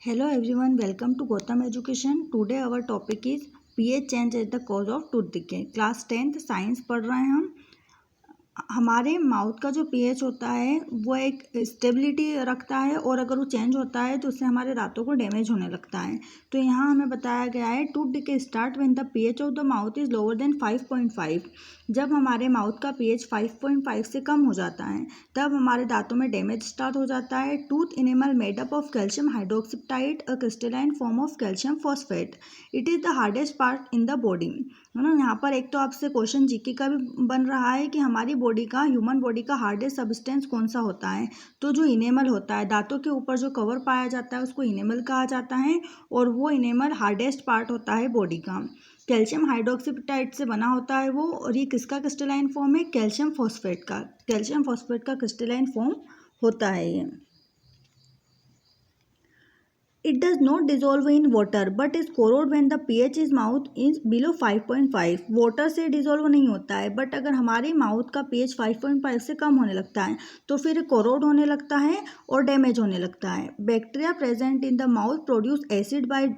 Hello everyone, welcome to Gotham Education. Today our topic is pH change as the cause of tooth decay. Class 10th science पढ़ रहे हैं हम. हमारे mouth का जो pH होता है वो एक स्टेबिलिटी रखता है और अगर वो चेंज होता है तो उससे हमारे दांतों को डैमेज होने लगता है. तो यहाँ हमें बताया गया है tooth decay start when the pH of the mouth is lower than 5.5. जब हमारे माउथ का पीएच 5.5 से कम हो जाता है तब हमारे दांतों में डैमेज स्टार्ट हो जाता है. Tooth enamel made up of calcium hydroxide a crystalline form of calcium phosphate. It is the hardest part in the body. है ना. यहाँ पर एक तो आपसे क्वेश्चन जीके का भी बन रहा है कि हमारी बॉडी का ह्यूमन बॉडी का हार्डेस्ट सब्सटेंस कौन सा होता है. तो जो इनेमल होता है, दांतों के ऊपर जो कवर पाया जाता है उसको इनेमल कहा जाता है और वो इनेमल हार्डेस्ट पार्ट होता है बॉडी का. कैल्शियम हाइड्रोक्साइड से बना होता है वो, और ये किसका क्रिस्टलाइन फॉर्म है? कैल्शियम फॉस्फेट का. कैल्शियम फॉस्फेट का क्रिस्टलाइन फॉर्म होता है ये. It does not dissolve in water but is corrode when the pH is mouth is below 5.5. Water से डिजोल्व नहीं होता है बट अगर हमारे माउथ का pH 5.5 से कम होने लगता है तो फिर कोरोड होने लगता है और डैमेज होने लगता है. Bacteria present in the mouth produce acid by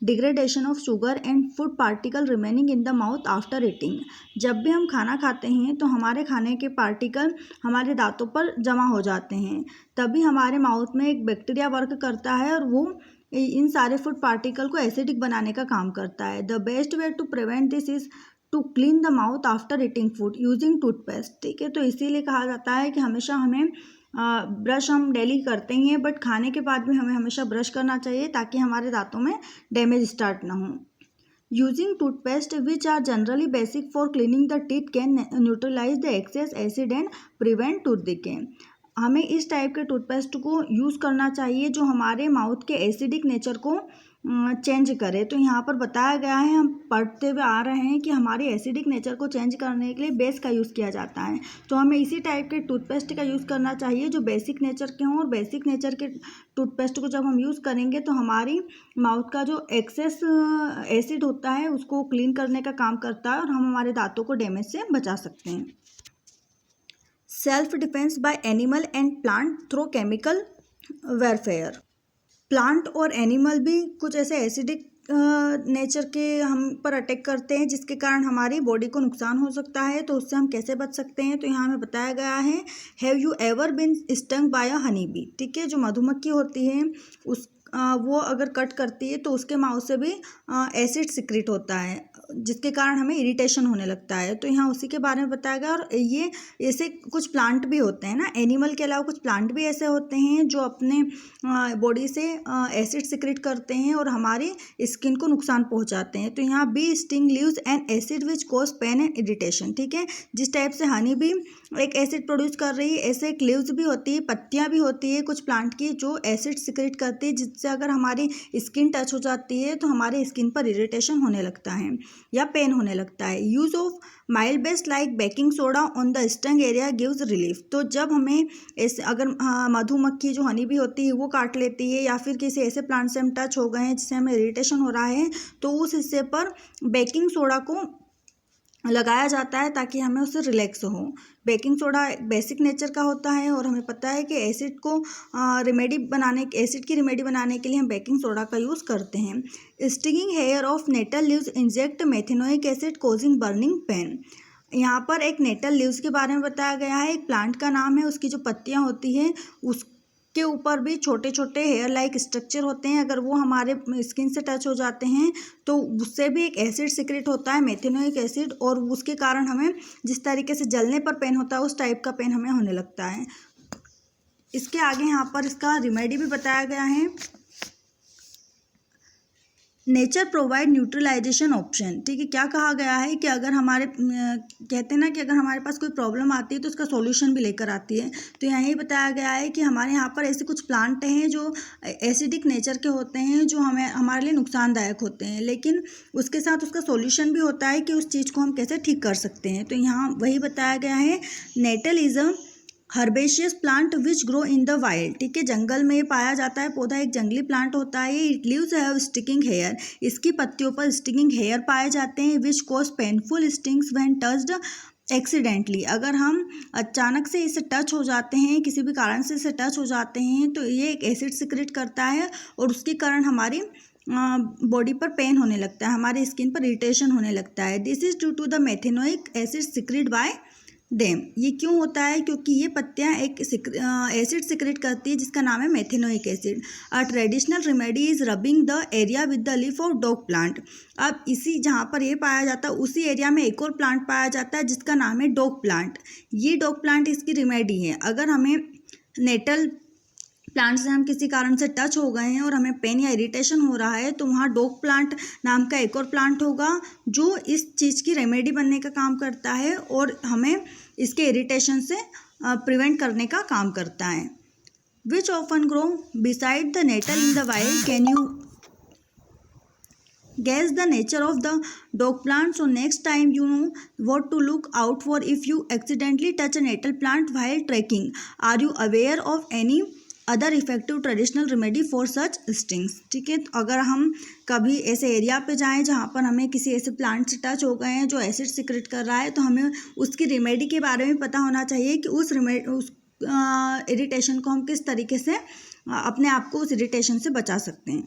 degradation of sugar and food particle remaining in the mouth after eating. जब भी हम खाना खाते हैं तो हमारे खाने के पार्टिकल हमारे दांतों पर जमा हो जाते हैं. तभी हमारे माउथ में एक बैक्टीरिया वर्क करता है और वो इन सारे फूड पार्टिकल को एसिडिक बनाने का काम करता है. The best way to prevent this is to clean the mouth after eating food using toothpaste. ठीक है, तो इसीलिए कहा जाता है कि हमेशा हमें ब्रश हम डेली करते ही हैं बट खाने के बाद भी हमें हमेशा ब्रश करना चाहिए ताकि हमारे दांतों में डैमेज स्टार्ट ना हो. Using toothpaste which are generally basic for cleaning the teeth can neutralise the excess acid and prevent tooth decay. हमें इस टाइप के टूथपेस्ट को यूज़ करना चाहिए जो हमारे माउथ के एसिडिक नेचर को चेंज करे. तो यहाँ पर बताया गया है, हम पढ़ते हुए आ रहे हैं कि हमारे एसिडिक नेचर को चेंज करने के लिए बेस का यूज़ किया जाता है. तो हमें इसी टाइप के टूथपेस्ट का यूज़ करना चाहिए जो बेसिक नेचर के हों. और बेसिक नेचर के टूथपेस्ट को जब हम यूज़ करेंगे तो हमारी माउथ का जो एक्सेस एसिड होता है उसको क्लीन करने का काम करता है और हम हमारे दांतों को डैमेज से बचा सकते हैं. Self defence by animal and plant through chemical warfare. Plant और एनिमल भी कुछ ऐसे एसिडिक नेचर के हम पर अटैक करते हैं जिसके कारण हमारी बॉडी को नुकसान हो सकता है. तो उससे हम कैसे बच सकते हैं? तो यहाँ हमें बताया गया है, have you ever been stung by a honey bee. ठीक है, जो मधुमक्खी होती है उस वो अगर कट करती है तो उसके माउथ से भी एसिड सिक्रेट होता है जिसके कारण हमें इरिटेशन होने लगता है. तो यहाँ उसी के बारे में बताया गया. और ये ऐसे कुछ प्लांट भी होते हैं ना, एनिमल के अलावा कुछ प्लांट भी ऐसे होते हैं जो अपने बॉडी से एसिड सिक्रेट करते हैं और हमारी स्किन को नुकसान पहुंचाते हैं. तो यहाँ bee sting leaves and acid which cause pain and irritation. ठीक है, जिस टाइप से हनी भी एक एसिड प्रोड्यूस कर रही है ऐसे एक लीव्स भी होती है, पत्तियाँ भी होती है कुछ प्लांट की जो एसिड सिक्रेट करती है जिससे अगर हमारी स्किन टच हो जाती है तो हमारी स्किन पर इरिटेशन होने लगता है या पेन होने लगता है. Use of mild base like baking soda on the stung area gives relief. तो जब हमें ऐसे अगर मधुमक्खी जो हनी भी होती है वो काट लेती है या फिर किसी ऐसे प्लांट से हम टच हो गए हैं जिससे हमें इरिटेशन हो रहा है तो उस हिस्से पर बेकिंग सोडा को लगाया जाता है ताकि हमें उससे रिलैक्स हो. बेकिंग सोडा बेसिक नेचर का होता है और हमें पता है कि एसिड की रिमेडी बनाने के लिए हम बेकिंग सोडा का यूज़ करते हैं. Stinging hair of nettle leaves inject methanoic acid causing burning pain. यहाँ पर एक नेटल लीव्स के बारे में बताया गया है, एक प्लांट का नाम है. उसकी जो पत्तियाँ होती हैं के ऊपर भी छोटे छोटे हेयर लाइक स्ट्रक्चर होते हैं. अगर वो हमारे स्किन से टच हो जाते हैं तो उससे भी एक एसिड सिक्रेट होता है, मेथेनोइक एसिड, और उसके कारण हमें जिस तरीके से जलने पर पेन होता है उस टाइप का पेन हमें होने लगता है. इसके आगे यहाँ पर इसका रिमेडी भी बताया गया है. Nature provide neutralisation option. ठीक है, क्या कहा गया है कि अगर हमारे कहते हैं ना कि अगर हमारे पास कोई प्रॉब्लम आती है तो उसका सॉल्यूशन भी लेकर आती है. तो यही बताया गया है कि हमारे यहाँ पर ऐसे कुछ प्लांट हैं जो एसिडिक नेचर के होते हैं जो हमारे लिए नुकसानदायक होते हैं, लेकिन उसके साथ उसका सॉल्यूशन भी होता है कि उस चीज़ को हम कैसे ठीक कर सकते हैं. तो यहाँ वही बताया गया है. Nettle is a herbaceous plant which grow in the wild. ठीक है, जंगल में पाया जाता है पौधा, एक जंगली प्लांट होता है. It leaves have sticking hair. इसकी पत्तियों पर स्टिकिंग हेयर पाए जाते हैं which cause painful stings when touched accidentally अगर हम अचानक से इससे टच हो जाते हैं, किसी भी कारण से इसे टच हो जाते हैं, तो ये एक एसिड सिक्रेट करता है और उसके कारण हमारी बॉडी पर पेन होने लगता है, हमारी स्किन पर इरिटेशन होने लगता है। This is due to the methanoic acid secret by them. ये क्यों होता है? क्योंकि ये पत्तियां एक एसिड सिक्रेट करती है जिसका नाम है methanoic acid. A traditional remedy is rubbing the area with the leaf of dog plant. अब इसी जहाँ पर ये पाया जाता है उसी एरिया में एक और प्लांट पाया जाता है जिसका नाम है डॉग प्लांट। ये डॉग प्लांट इसकी रेमेडी है। अगर हमें नेटल प्लांट से हम किसी कारण से टच हो गए हैं और हमें पेन या इरिटेशन हो रहा है, तो वहाँ डॉग प्लांट नाम का एक और प्लांट होगा जो इस चीज़ की रेमेडी बनने का काम करता है और हमें इसके इरिटेशन से प्रिवेंट करने का काम करता है। Which often grow beside the nettle in the wild, can you guess the nature of the dog plant? So next time you know what to look out for if you accidentally touch a nettle plant while trekking. Are you aware of any other effective traditional remedy for such stings? ठीक है, तो अगर हम कभी ऐसे area पे जाएं जहाँ पर हमें किसी ऐसे प्लांट से टच हो गए हैं जो एसिड सिक्रेट कर रहा है, तो हमें उसकी रेमेडी के बारे में पता होना चाहिए कि उस इरिटेशन को हम किस तरीके से अपने आप को उस इरिटेशन से बचा सकते हैं।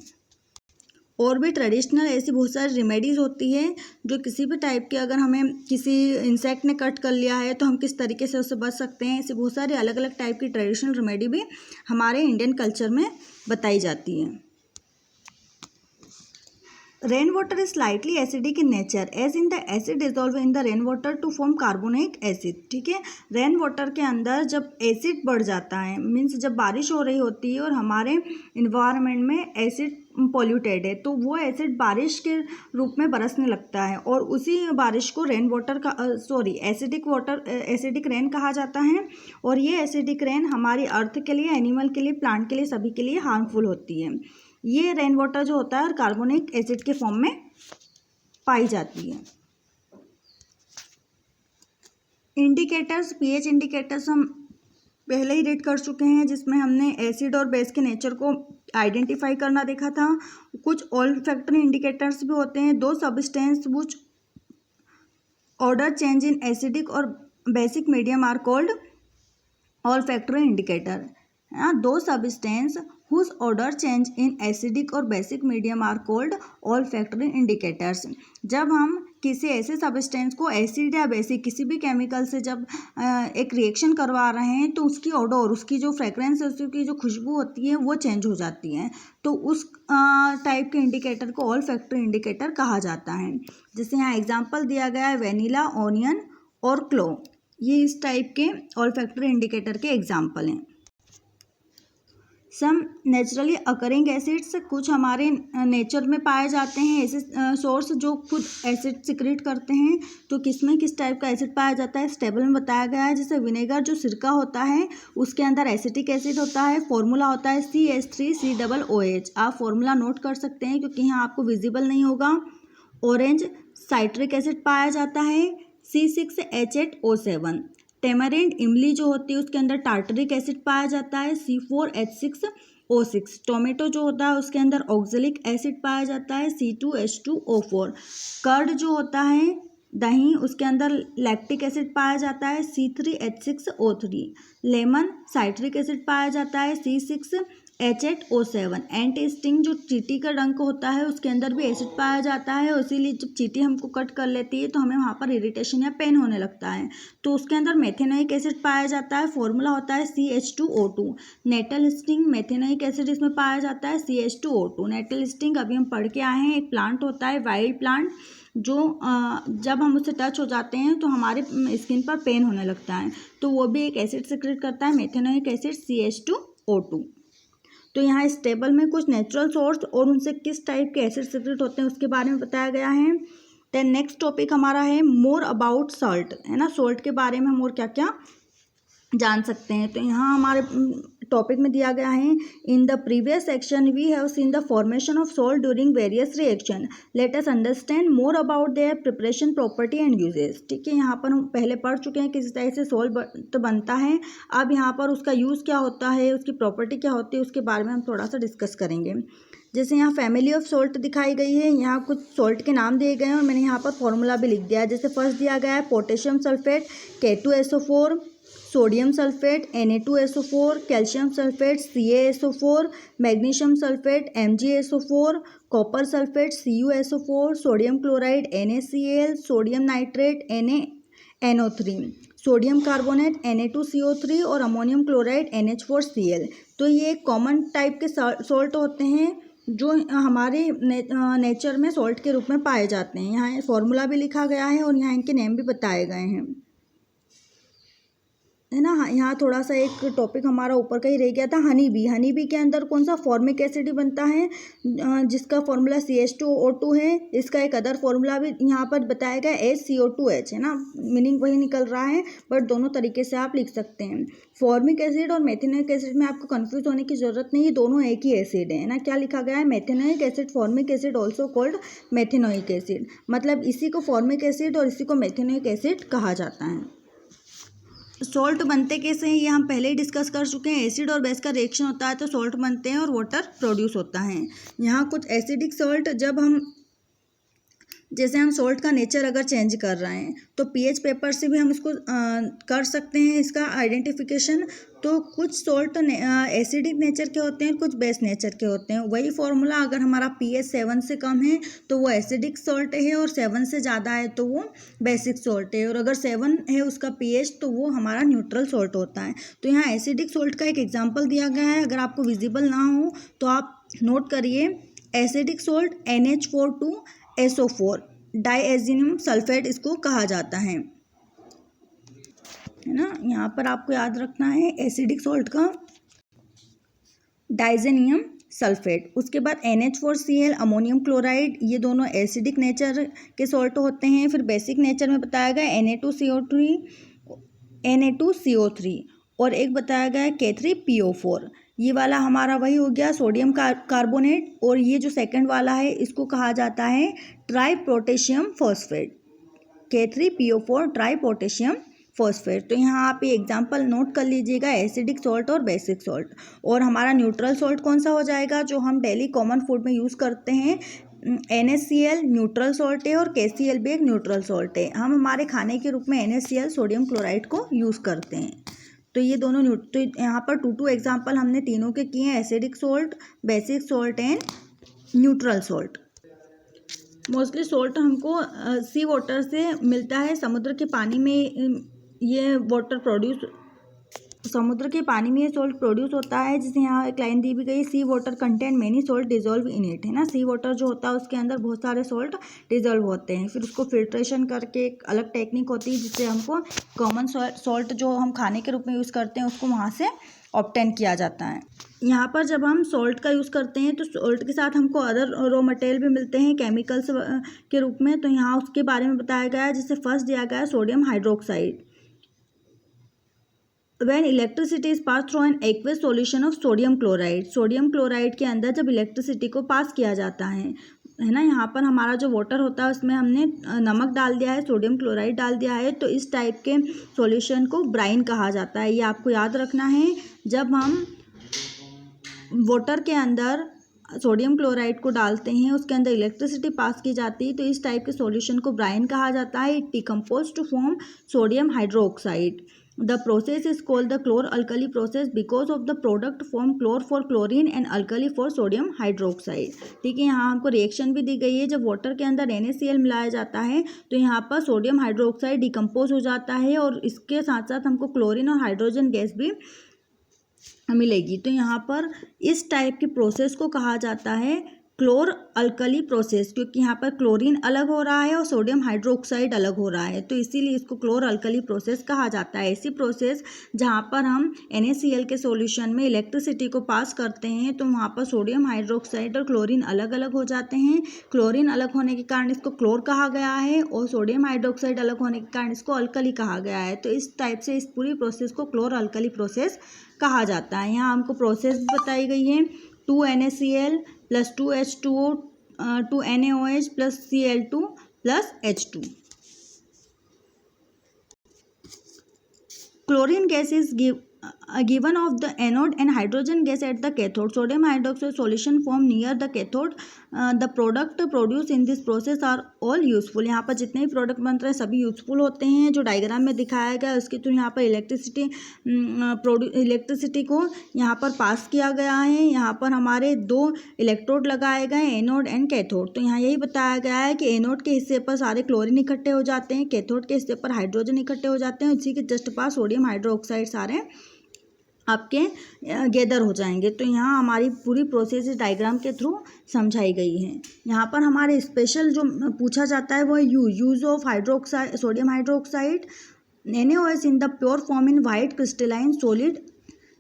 और भी ट्रेडिशनल ऐसी बहुत सारी रेमेडीज़ होती है जो किसी भी टाइप के, अगर हमें किसी इंसेक्ट ने कट कर लिया है तो हम किस तरीके से उससे बच सकते हैं। ऐसी बहुत सारी अलग अलग टाइप की ट्रेडिशनल रेमेडी भी हमारे इंडियन कल्चर में बताई जाती है। Rain water is slightly acidic in nature as in the acid dissolve in the rain water to form carbonic acid. ठीक है, रेन वाटर के अंदर जब एसिड बढ़ जाता है, मीन्स जब बारिश हो रही होती है और हमारे इन्वायरमेंट में एसिड पॉल्यूटेड है, तो वो एसिड बारिश के रूप में बरसने लगता है और उसी बारिश को रेन वाटर का एसिडिक रेन कहा जाता है। और ये एसिडिक रेन हमारी अर्थ के लिए, एनिमल के लिए, प्लांट के लिए, सभी के लिए हार्मफुल होती है। ये रेन वाटर जो होता है कार्बोनिक एसिड के फॉर्म में पाई जाती है। इंडिकेटर्स, पीएच इंडिकेटर्स हम पहले ही रीड कर चुके हैं, जिसमें हमने एसिड और बेस के नेचर को आइडेंटिफाई करना देखा था। कुछ ऑल्फैक्टरी इंडिकेटर्स भी होते हैं। Those substance which order change in acidic और basic medium are called olfactory indicator. Those substance whose order change in acidic और basic medium are called olfactory indicators. जब हम किसी ऐसे सब्सटेंस को एसिड या बेसिक किसी भी केमिकल से जब एक रिएक्शन करवा रहे हैं, तो उसकी ऑर्डर, उसकी जो फ्रेगरेंस है, उसकी जो खुशबू होती है वो चेंज हो जाती है, तो उस टाइप के इंडिकेटर को ऑल्फैक्टरी इंडिकेटर कहा जाता है। जैसे यहाँ एग्जाम्पल दिया गया है वेनिला, ऑनियन और क्लोव, ये इस टाइप के ऑल्फैक्टरी इंडिकेटर के एग्जाम्पल हैं। सम नेचुरली अकरिंग एसिड्स, कुछ हमारे नेचर में पाए जाते हैं ऐसे सोर्स जो खुद एसिड सिक्रेट करते हैं। तो किसमें किस टाइप का एसिड पाया जाता है इस टेबल में बताया गया है। जैसे विनेगर जो सिरका होता है उसके अंदर एसिटिक एसिड होता है, फॉर्मूला होता है CH3COOH। आप फॉर्मूला नोट कर सकते हैं क्योंकि यहाँ आपको विजिबल नहीं होगा। ऑरेंज साइट्रिक एसिड पाया जाता है C6H8O7। टेमरिंड, इमली जो होती है उसके अंदर टार्टरिक एसिड पाया जाता है C4H6O6। टोमेटो जो होता है उसके अंदर ऑक्जेलिक एसिड पाया जाता है C2H2O4। कर्ड जो होता है दही, उसके अंदर लैक्टिक एसिड पाया जाता है C3H6O3। लेमन साइट्रिक एसिड पाया जाता है C6H8O7। एंटी स्टिंग जो चींटी का डंक होता है उसके अंदर भी एसिड पाया जाता है, इसीलिए जब चींटी हमको कट कर लेती है तो हमें वहाँ पर इरिटेशन या पेन होने लगता है, तो उसके अंदर मेथेनोइक एसिड पाया जाता है, फॉर्मूला होता है CH2O2। Natal sting, methanoic acid इसमें पाया जाता है CH2O2। नेटल स्टिंग अभी हम पढ़ के आए हैं, एक प्लांट होता है वाइल्ड प्लांट जो जब हम उससे टच हो जाते हैं तो हमारे स्किन पर पेन होने लगता है, तो वो भी एक एसिड सिक्रेट करता है मेथेनोइक एसिड CH2O2। तो यहाँ इस टेबल में कुछ नेचुरल सोर्स और उनसे किस टाइप के एसिड सिक्रेट होते हैं उसके बारे में बताया गया है। देन नेक्स्ट टॉपिक हमारा है मोर अबाउट सॉल्ट, है ना। सॉल्ट के बारे में हम और क्या क्या जान सकते हैं। तो यहाँ हमारे टॉपिक में दिया गया है। In the previous section we have seen the formation of salt during various reaction, let us understand more about their preparation, property and uses. ठीक है, यहाँ पर हम पहले पढ़ चुके हैं किस तरह से सॉल्ट बनता है। अब यहाँ पर उसका यूज़ क्या होता है, उसकी प्रॉपर्टी क्या होती है, उसके बारे में हम थोड़ा सा डिस्कस करेंगे। जैसे यहाँ फैमिली ऑफ सॉल्ट दिखाई गई है, यहाँ कुछ सॉल्ट के नाम दिए गए हैं और मैंने यहाँ पर फॉर्मूला भी लिख दिया है। जैसे फर्स्ट दिया गया है potassium sulphate K2SO4, sodium sulphate Na2SO4, calcium sulphate CaSO4, magnesium sulphate MgSO4, copper sulphate CuSO4, sodium chloride NaCl, sodium nitrate NaNO3, sodium carbonate Na2CO3 और अमोनियम क्लोराइड NH4Cl। तो ये कॉमन टाइप के सॉल्ट होते हैं जो हमारे नेचर में salt के रूप में पाए जाते हैं। यहाँ फॉर्मूला भी लिखा गया है और यहाँ इनके नेम भी बताए गए हैं, है ना। यहाँ थोड़ा सा एक टॉपिक हमारा ऊपर का ही रह गया था, हनी बी के अंदर कौन सा फॉर्मिक एसिड ही बनता है जिसका फॉर्मूला CH2O2 है। इसका एक अदर फॉर्मूला भी यहाँ पर बताया गया HCO2H, है ना। मीनिंग वही निकल रहा है बट दोनों तरीके से आप लिख सकते हैं। फॉर्मिक एसिड और मेथेनोइक एसिड में आपको कन्फ्यूज होने की जरूरत नहीं है, दोनों एक ही एसिड है ना। क्या लिखा गया है, methanoic acid, formic acid also called methanoic acid, मतलब इसी को फॉर्मिक एसिड और इसी को मेथेनोइक एसिड कहा जाता है। सॉल्ट बनते कैसे हैं ये हम पहले ही डिस्कस कर चुके हैं। एसिड और बेस का रिएक्शन होता है तो सॉल्ट बनते हैं और वाटर प्रोड्यूस होता है। यहाँ कुछ एसिडिक सॉल्ट, जब हम जैसे हम सॉल्ट का नेचर अगर चेंज कर रहे हैं तो पीएच पेपर से भी हम इसको कर सकते हैं इसका आइडेंटिफिकेशन। तो कुछ सॉल्ट एसिडिक नेचर के होते हैं, कुछ बेस नेचर के होते हैं। वही फॉर्मूला, अगर हमारा पीएच 7 से कम है तो वो एसिडिक सॉल्ट है और 7 से ज़्यादा है तो वो बेसिक सॉल्ट है, और अगर 7 है उसका पीएच तो वो हमारा न्यूट्रल सॉल्ट होता है। तो यहाँ एसिडिक सॉल्ट का एक एग्जाम्पल दिया गया है, अगर आपको विजिबल ना हो तो आप नोट करिए। एसिडिक सॉल्ट NH4 डाइएजियम सल्फेट इसको कहा जाता है ना। यहाँ पर आपको याद रखना है एसिडिक सॉल्ट का डाइजेनियम सल्फेट। उसके बाद NH4Cl, अमोनियम क्लोराइड, ये दोनों एसिडिक नेचर के सॉल्ट होते हैं। फिर बेसिक नेचर में बताया गया Na2CO3 और एक बताया गया K3PO4। ये वाला हमारा वही हो गया सोडियम कार्बोनेट, और ये जो सेकंड वाला है इसको कहा जाता है try potassium phosphate, K3PO4 try potassium phosphate. तो यहाँ आप ये एग्जांपल नोट कर लीजिएगा, एसिडिक सॉल्ट और बेसिक सॉल्ट। और हमारा न्यूट्रल सॉल्ट कौन सा हो जाएगा, जो हम डेली कॉमन फूड में यूज़ करते हैं। NaCl न्यूट्रल सॉल्ट है और KCl भी एक न्यूट्रल सॉल्ट है। हम हमारे खाने के रूप में NaCl सोडियम क्लोराइड को यूज़ करते हैं। तो ये दोनों तो यहाँ पर टू एग्जाम्पल हमने तीनों के किए हैं, acidic salt, basic salt and neutral salt. Mostly salt हमको सी वाटर से मिलता है, समुद्र के पानी में ये वाटर प्रोड्यूस, समुद्र के पानी में ये सॉल्ट प्रोड्यूस होता है। जिसे यहाँ एक लाइन दी भी गई, sea water contain many salt dissolve in it, है ना। सी वाटर जो होता है उसके अंदर बहुत सारे सॉल्ट डिजोल्व होते हैं। फिर उसको फिल्ट्रेशन करके एक अलग टेक्निक होती है जिससे हमको कॉमन सॉल्ट जो हम खाने के रूप में यूज़ करते हैं उसको वहाँ से ऑब्टेन किया जाता है। यहाँ पर जब हम सॉल्ट का यूज़ करते हैं तो सॉल्ट के साथ हमको अदर रॉ मटेरियल भी मिलते हैं केमिकल्स के रूप में। तो यहाँ उसके बारे में बताया गया है। जिससे फर्स्ट दिया गया है sodium hydroxide. When electricity is passed through an aqueous solution of sodium chloride, sodium chloride के अंदर जब इलेक्ट्रिसिटी को पास किया जाता है ना, यहाँ पर हमारा जो वाटर होता है उसमें हमने नमक डाल दिया है, सोडियम क्लोराइड डाल दिया है, तो इस टाइप के सॉल्यूशन को ब्राइन कहा जाता है। ये आपको याद रखना है। जब हम वाटर के अंदर सोडियम क्लोराइड को डालते हैं, उसके अंदर इलेक्ट्रिसिटी पास की जाती है, तो इस टाइप के सॉल्यूशन को ब्राइन कहा जाता है। It decompose to form sodium hydroxide. The process is called the chlor-alkali process because of the product form chlor for chlorine and alkali for sodium hydroxide। ठीक है, यहाँ हमको रिएक्शन भी दी गई है। जब वाटर के अंदर NaCl मिलाया जाता है तो यहाँ पर सोडियम हाइड्रोक्साइड डिकम्पोज हो जाता है और इसके साथ साथ हमको क्लोरीन और हाइड्रोजन गैस भी मिलेगी। तो यहाँ पर इस टाइप के प्रोसेस को कहा जाता है क्लोर अल्कली प्रोसेस, क्योंकि यहाँ पर क्लोरीन अलग हो रहा है और सोडियम हाइड्रोक्साइड अलग हो रहा है, तो इसीलिए इसको क्लोर अल्कली प्रोसेस कहा जाता है। ऐसी प्रोसेस जहाँ पर हम NaCl के सॉल्यूशन में इलेक्ट्रिसिटी को पास करते हैं तो वहाँ पर सोडियम हाइड्रोक्साइड और क्लोरीन अलग अलग हो जाते हैं। क्लोरीन अलग होने के कारण इसको क्लोर कहा गया है और सोडियम हाइड्रोक्साइड अलग होने के कारण इसको अल्कली कहा गया है। तो इस टाइप से इस पूरी प्रोसेस को क्लोर अल्कली प्रोसेस कहा जाता है। यहाँ हमको प्रोसेस बताई गई है 2NaCl + 2H2O 2NaOH + Cl2 + H2। Chlorine gas is given of the anode and hydrogen gas at the cathode. Sodium hydroxide solution formed near the cathode. The product produced in this process are all useful. यहाँ पर जितने भी product बनते हैं सभी useful होते हैं। जो डायग्राम में दिखाया गया है उसके थ्रू यहाँ पर इलेक्ट्रिसिटी को यहाँ पर पास किया गया है। यहाँ पर हमारे 2 इलेक्ट्रोड लगाए गए, एनोड एंड कैथोड। तो यहाँ यही बताया गया है कि एनोड के हिस्से पर सारे क्लोरीन इकट्ठे हो जाते हैं, कैथोड के हिस्से पर हाइड्रोजन इकट्ठे हो जाते हैं, उसी के जस्ट पास सोडियम हाइड्रोक्साइड सारे आपके गैदर हो जाएंगे। तो यहाँ हमारी पूरी प्रोसेस इस डायग्राम के थ्रू समझाई गई है। यहाँ पर हमारे स्पेशल जो पूछा जाता है वो है use of hydroxide sodium hydroxide NaOH in the pure form in white crystalline solid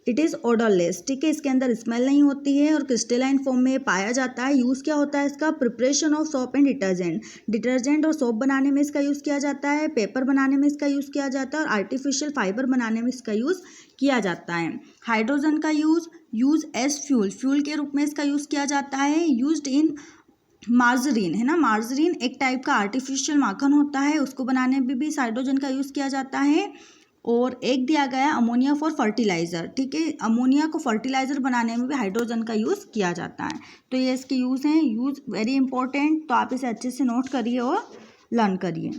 it is odourless. ठीक है, इसके अंदर स्मेल नहीं होती है और क्रिस्टलाइन फॉर्म में पाया जाता है। यूज़ क्या होता है इसका? Preparation of soap and detergent और सोप बनाने में इसका यूज़ किया जाता है, पेपर बनाने में इसका यूज़ किया जाता है और आर्टिफिशियल फाइबर बनाने में इसका यूज़ किया जाता है। हाइड्रोजन का यूज़ एज फ्यूल के रूप में इसका यूज़ किया जाता है। यूज्ड इन मार्जरीन, है ना, मार्जरीन एक टाइप का आर्टिफिशियल माखन होता है, उसको बनाने में भी इस हाइड्रोजन का यूज़ किया जाता है। और एक दिया गया अमोनिया फॉर फर्टिलाइज़र। ठीक है, अमोनिया को फर्टिलाइज़र बनाने में भी हाइड्रोजन का यूज़ किया जाता है। तो ये इसके यूज़ हैं, यूज़ वेरी इंपॉर्टेंट, तो आप इसे अच्छे से नोट करिए और लर्न करिए।